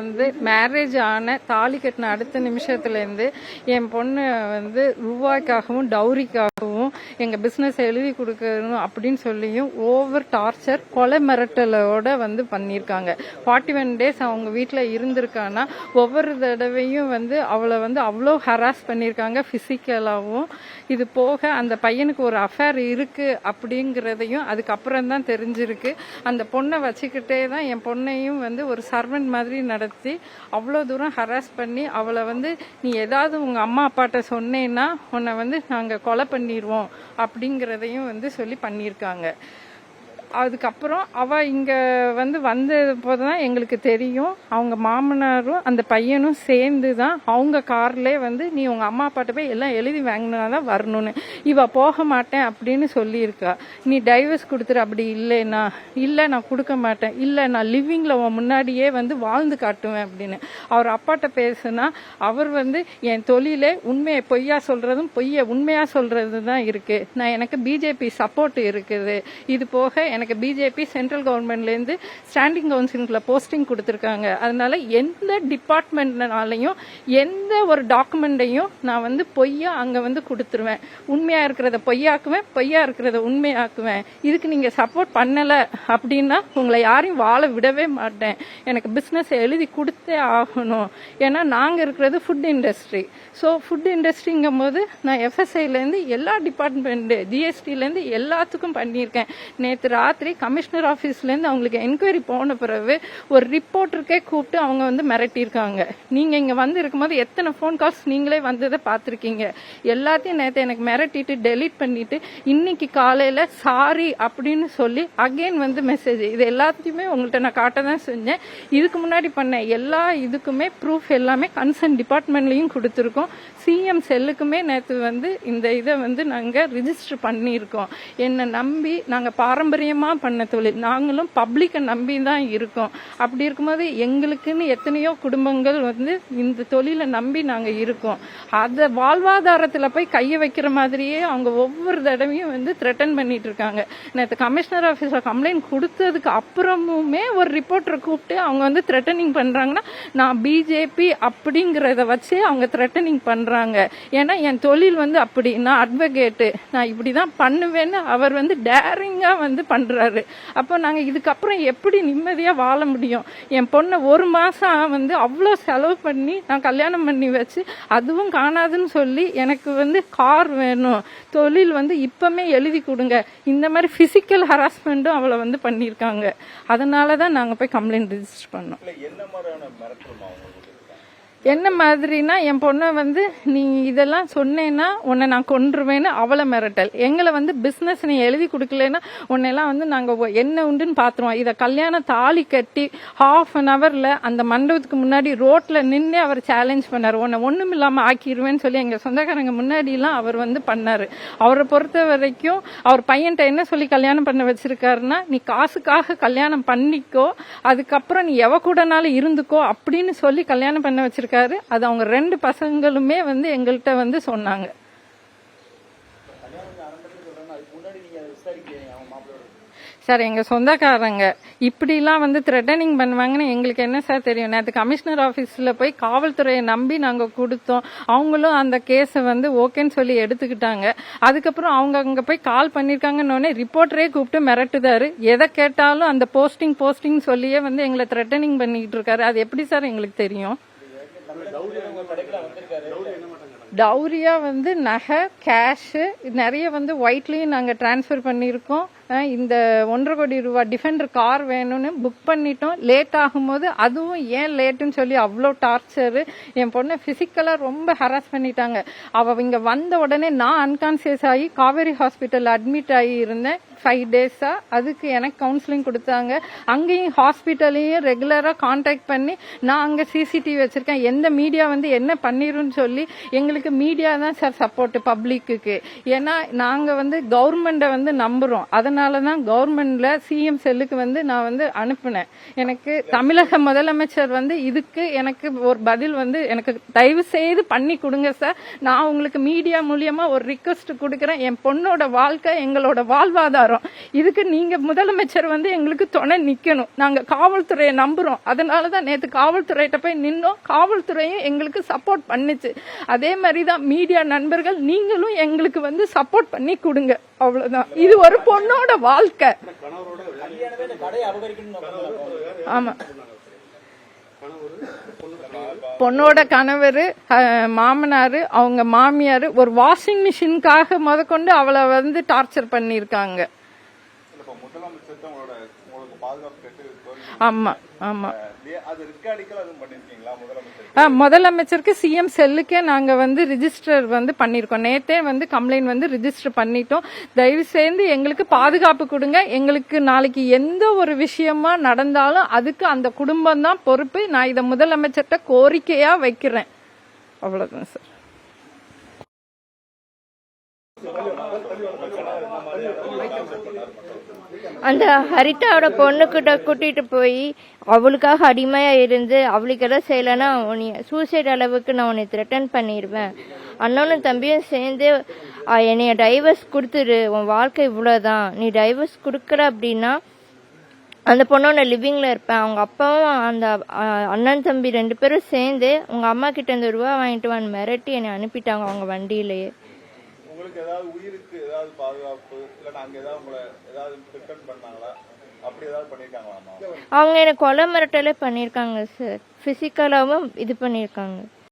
வந்து மேரேஜ் ஆன தாலி கட்டின அடுத்த நிமிஷத்துலேருந்து என் பொண்ணு வந்து ரூபாய்க்காகவும் டவுரிக்காகவும் எங்கள் பிஸ்னஸ் எழுதி கொடுக்கணும் அப்படின்னு சொல்லியும் ஓவர் டார்ச்சர் கொலை மிரட்டலோட வந்து பண்ணியிருக்காங்க. 41 days அவங்க வீட்டில் இருந்திருக்கான்னா ஒவ்வொரு தடவையும் வந்து அவளை வந்து அவ்வளோ ஹராஸ் பண்ணியிருக்காங்க ஃபிசிக்கலாகவும். இது போக அந்த பையனுக்கு ஒரு அஃபேர் இருக்கு அப்படிங்கிறதையும் அதுக்கப்புறம் தான் தெரிஞ்சிருக்கு. அந்த பொண்ணை வச்சுக்கிட்டே தான் என் பொண்ணையும் வந்து ஒரு சர்வெண்ட் மாதிரி நடத்தி அவ்வளோ தூரம் ஹராஸ் பண்ணி அவளை வந்து நீ ஏதாவது உங்கள் அம்மா அப்பாட்ட சொன்னேன்னா உன்னை வந்து நாங்கள் கொலை பண்ணிடுவோம் அப்படிங்கிறதையும் வந்து சொல்லி பண்ணியிருக்காங்க. அதுக்கப்புறம் அவ இங்க வந்து வந்த போதுதான் எங்களுக்கு தெரியும் அவங்க மாமனாரும் அந்த பையனும் சேர்ந்து தான் அவங்க கார்ல வந்து நீ உங்க அம்மா அப்பாட்ட போய் எல்லாம் எழுதி வாங்கினாதான் வரணும்னு. இவ போக மாட்டேன் அப்படின்னு சொல்லியிருக்கா. நீ டைவர்ஸ் கொடுத்துரு, அப்படி இல்லைன்னா இல்லை நான் கொடுக்க மாட்டேன், இல்லை நான் லிவிங்ல முன்னாடியே வந்து வாழ்ந்து காட்டுவேன் அப்படின்னு. அவர் அப்பாட்ட பேசுனா அவர் வந்து என் தொழிலே உண்மையை பொய்யா சொல்றதும் பொய்ய உண்மையா சொல்றது தான் இருக்கு. நான் எனக்கு பிஜேபி சப்போர்ட் இருக்குது. இது போக எனக்கு பிஜேபி சென்ட்ரல் கவர்மெண்ட்லேருந்து ஸ்டாண்டிங் கவுன்சிலுக்குள்ள போஸ்டிங் கொடுத்துருக்காங்க. அதனால எந்த டிபார்ட்மெண்ட்னாலையும் எந்த ஒரு டாக்குமெண்ட்டையும் நான் வந்து பொய்யா அங்கே வந்து கொடுத்துருவேன். உண்மையா இருக்கிறத பொய்யாக்குவேன், பொய்யா இருக்கிறத உண்மையாக்குவேன். இதுக்கு நீங்க சப்போர்ட் பண்ணலை அப்படின்னா உங்களை யாரையும் வாழ விடவே மாட்டேன். எனக்கு பிஸ்னஸ் எழுதி கொடுத்தே ஆகணும். ஏன்னா நாங்கள் இருக்கிறது ஃபுட் இண்டஸ்ட்ரி. ஸோ ஃபுட் இண்டஸ்ட்ரிங்கும் போது நான் எஃப்எஸ்ஐலேருந்து எல்லா டிபார்ட்மெண்ட்டு ஜிஎஸ்டிலேருந்து எல்லாத்துக்கும் பண்ணியிருக்கேன். நேற்று ராத்திரி கமிஷனர் ஆஃபீஸ்லேருந்து அவங்களுக்கு என்கொயரி போன பிறகு ஒரு ரிப்போர்ட்டருக்கே கூப்பிட்டு அவங்க வந்து மிரட்டியிருக்காங்க. நீங்கள் இங்கே வந்து இருக்கும்போது எத்தனை ஃபோன் கால்ஸ் நீங்களே வந்ததை பார்த்துருக்கீங்க. எல்லாத்தையும் நேற்று எனக்கு மிரட்டிட்டு டெலீட் பண்ணிட்டு இன்னைக்கு காலையில் சாரி அப்படின்னு சொல்லி அகெயின் வந்து மெசேஜ். இது எல்லாத்தையுமே உங்கள்கிட்ட நான் காட்ட தான் செஞ்சேன். இதுக்கு முன்னாடி பண்ண எல்லா இதுக்குமே ப்ரூஃப் எல்லாமே கன்சர்ன் டிபார்ட்மெண்ட்லையும் கொடுத்துருக்கோம். சிஎம் செல்லுக்குமே நேற்று வந்து இந்த இதை வந்து நாங்கள் ரிஜிஸ்டர் பண்ணியிருக்கோம். என்னை நம்பி நாங்கள் பாரம்பரியமாக பண்ண தொழில், நாங்களும் பப்ளிக்கை நம்பி தான் இருக்கோம். அப்படி இருக்கும்போது எங்களுக்குன்னு எத்தனையோ குடும்பங்கள் வந்து இந்த தொழிலை நம்பி நாங்கள் இருக்கோம். அதை வாழ்வாதாரத்தில் போய் கையை வைக்கிற மாதிரியே அவங்க ஒவ்வொரு தடவையும் வந்து த்ரெட்டன் பண்ணிட்டு இருக்காங்க. நேற்று கமிஷனர் ஆஃபீஸில் கம்ப்ளைண்ட் கொடுத்ததுக்கு அப்புறமுமே ஒரு ரிப்போர்ட்டரை கூப்பிட்டு அவங்க வந்து த்ரெட்டனிங் பண்ணுறாங்கன்னா நான் பிஜேபி அப்படிங்கிறத வச்சு அவங்க த்ரெட்டனிங் பண்றாங்க. ஏன்னா என் தொழில் வந்து அப்படி, நான் அட்வொகேட்டு, நான் இப்படிதான் பண்ணுவேன்னு அவர் வந்து டேரிங்கா வந்து பண்றாரு. அப்போ நாங்க இதுக்கப்புறம் எப்படி நிம்மதியா வாழ முடியும்? என் பொண்ணை 1 மாசம் வந்து அவ்வளோ செலவு பண்ணி நான் கல்யாணம் பண்ணி வச்சு அதுவும் காணாதுன்னு சொல்லி எனக்கு வந்து கார் வேணும், தொழில் வந்து இப்பமே எழுதி கொடுங்க, இந்த மாதிரி பிசிக்கல் ஹராஸ்மெண்ட்டும் அவளை வந்து பண்ணியிருக்காங்க. அதனாலதான் நாங்க போய் கம்ப்ளைண்ட் ரிஜிஸ்டர் பண்ணோம். என்ன மாதிரினா என் பொண்ணை வந்து நீ இதெல்லாம் சொன்னேன்னா உன்னை நான் கொன்றுவேன்னு அவளை மிரட்டல். எங்களை வந்து பிஸ்னஸ் நீ எழுதி கொடுக்கலன்னா உன்னையெல்லாம் வந்து நாங்கள் என்ன உண்டுன்னு பார்த்துருவோம். இதை கல்யாணம் தாலி கட்டி ½ அந்த மண்டபத்துக்கு முன்னாடி ரோட்ல நின்று அவர் சேலஞ்ச் பண்ணார். உன்னை ஒன்றும் இல்லாமல் ஆக்கிடுவேன்னு சொல்லி எங்கள் சொந்தக்காரங்க முன்னாடிலாம் அவர் வந்து பண்ணார். அவரை பொறுத்த வரைக்கும் அவர் பையன்கிட்ட என்ன சொல்லி கல்யாணம் பண்ண வச்சிருக்காருன்னா நீ காசுக்காக கல்யாணம் பண்ணிக்கோ, அதுக்கப்புறம் நீ எவ கூடனாலும் இருந்துக்கோ அப்படின்னு சொல்லி கல்யாணம் பண்ண வச்சிருக்காரு. அது அவங்க 2 பசங்களுமே வந்து எங்கள்கிட்ட வந்து சொன்னாங்க. சார் எங்க சொந்தக்காரங்க இப்படிலாம் வந்து த்ரெட்டனிங் பண்ணுவாங்கன்னு எங்களுக்கு என்ன சார் தெரியும்? நேற்று கமிஷனர் ஆஃபீஸில் போய் காவல்துறையை நம்பி நாங்கள் கொடுத்தோம். அவங்களும் அந்த கேஸை வந்து ஓகேன்னு சொல்லி எடுத்துக்கிட்டாங்க. அதுக்கப்புறம் அவங்க அங்கே போய் கால் பண்ணியிருக்காங்கன்னு ரிப்போர்ட்டரே கூப்பிட்டு மிரட்டுதாரு. எதை கேட்டாலும் அந்த போஸ்டிங் சொல்லியே வந்து எங்களை த்ரெட்டனிங் பண்ணிக்கிட்டு இருக்காரு. அது எப்படி சார் எங்களுக்கு தெரியும்? டவுரியா வந்து நகை, கேஷு நிறைய வந்து ஒயிட்லயும் நாங்கள் டிரான்ஸ்ஃபர் பண்ணியிருக்கோம். இந்த 1.5 கோடி ரூபாய் டிஃபெண்டர் கார் வேணும்னு புக் பண்ணிட்டோம். லேட் ஆகும்போது அதுவும் ஏன் லேட்டுன்னு சொல்லி அவ்வளோ டார்ச்சரு. என் பொண்ணை பிசிக்கலாக ரொம்ப ஹராஸ் பண்ணிட்டாங்க. அவள் இங்கே வந்த உடனே நான் அன்கான்சியஸ் ஆகி காவேரி ஹாஸ்பிட்டல் அட்மிட் ஆகி இருந்தேன் 5 days. அதுக்கு எனக்கு கவுன்சிலிங் கொடுத்தாங்க. அங்கேயும் ஹாஸ்பிட்டலையும் ரெகுலராக கான்டாக்ட் பண்ணி நான் அங்கே சிசிடிவி வச்சிருக்கேன், எந்த மீடியா வந்து என்ன பண்ணிருன்னு சொல்லி. எங்களுக்கு மீடியா தான் சார் சப்போர்ட் பப்ளிக்கு. ஏன்னா நாங்கள் வந்து கவர்மெண்ட்டை வந்து நம்புகிறோம். அதனால அதனால தான் கவர்மெண்ட்ல சிஎம் செல்லுக்கு வந்து நான் வந்து அனுப்பினேன். எனக்கு தமிழக முதலமைச்சர் வந்து இதுக்கு எனக்கு ஒரு பதில் வந்து எனக்கு தயவு செய்து பண்ணி கொடுங்க சார். நான் உங்களுக்கு மீடியா மூலியமா ஒரு ரிக்வெஸ்ட் கொடுக்குறேன். என் பொண்ணோட வாழ்க்கை எங்களோட வாழ்வாதாரம். இதுக்கு நீங்க முதலமைச்சர் வந்து எங்களுக்கு துணை நிக்கணும். நாங்க காவல்துறையை நம்புறோம். அதனாலதான் நேற்று காவல்துறையிட்ட போய் நின்னோம். காவல்துறையும் எங்களுக்கு சப்போர்ட் பண்ணுச்சு. அதே மாதிரிதான் மீடியா நண்பர்கள் நீங்களும் எங்களுக்கு வந்து சப்போர்ட் பண்ணி கொடுங்க. அவ்வளவுதான். இது ஒரு பொண்ணோட வாழ்க்கை. ஆமா, பொண்ணோட கணவர், மாமனாரு, அவங்க மாமியாரு ஒரு வாஷிங் மிஷினுக்காக முதற்கொண்டு அவளை வந்து டார்ச்சர் பண்ணிருக்காங்க. ஆமா ஆமா. முதலமைச்சருக்கு சிஎம் செல்லுக்கே நாங்க வந்து ரிஜிஸ்டர் வந்து பண்ணிருக்கோம். நேத்தே வந்து கம்ப்ளைண்ட் வந்து ரிஜிஸ்டர் பண்ணிட்டோம். தயவு செய்து எங்களுக்கு பாதுகாப்பு கொடுங்க. எங்களுக்கு நாளைக்கு எந்த ஒரு விஷயமா நடந்தாலும் அதுக்கு அந்த குடும்பம் தான் பொறுப்பு. நான் இதை முதலமைச்சர்கிட்ட கோரிக்கையா வைக்கிறேன். அவ்வளவுதான் சார். அந்த ஹரிதாவோட பொண்ணுக்கிட்ட கூட்டிட்டு போய் அவளுக்காக அடிமையா இருந்து அவளுக்கு எதாவது செய்யலைன்னா உன்னை சூசைட் அளவுக்கு நான் உன்னை த்ரெட்டன் பண்ணிடுவேன். அண்ணனும் தம்பியும் சேர்ந்து என்னைய டைவர்ஸ் கொடுத்துரு, உன் வாழ்க்கை இவ்வளோதான், நீ டைவர்ஸ் கொடுக்குற அப்படின்னா அந்த பொண்ணோட லிவிங்ல இருப்பேன். அவங்க அப்பாவும் அந்த அண்ணன் தம்பி 2 பேரும் சேர்ந்து உங்க அம்மா கிட்ட இருந்து ரூபா வாங்கிட்டு வான்னு மிரட்டி என்னை அனுப்பிட்டாங்க அவங்க வண்டியிலேயே. அவங்க எனக்கு கொலை மிரட்டலே பண்ணியிருக்காங்க சார். பிசிக்கலாவும் இது பண்ணியிருக்காங்க.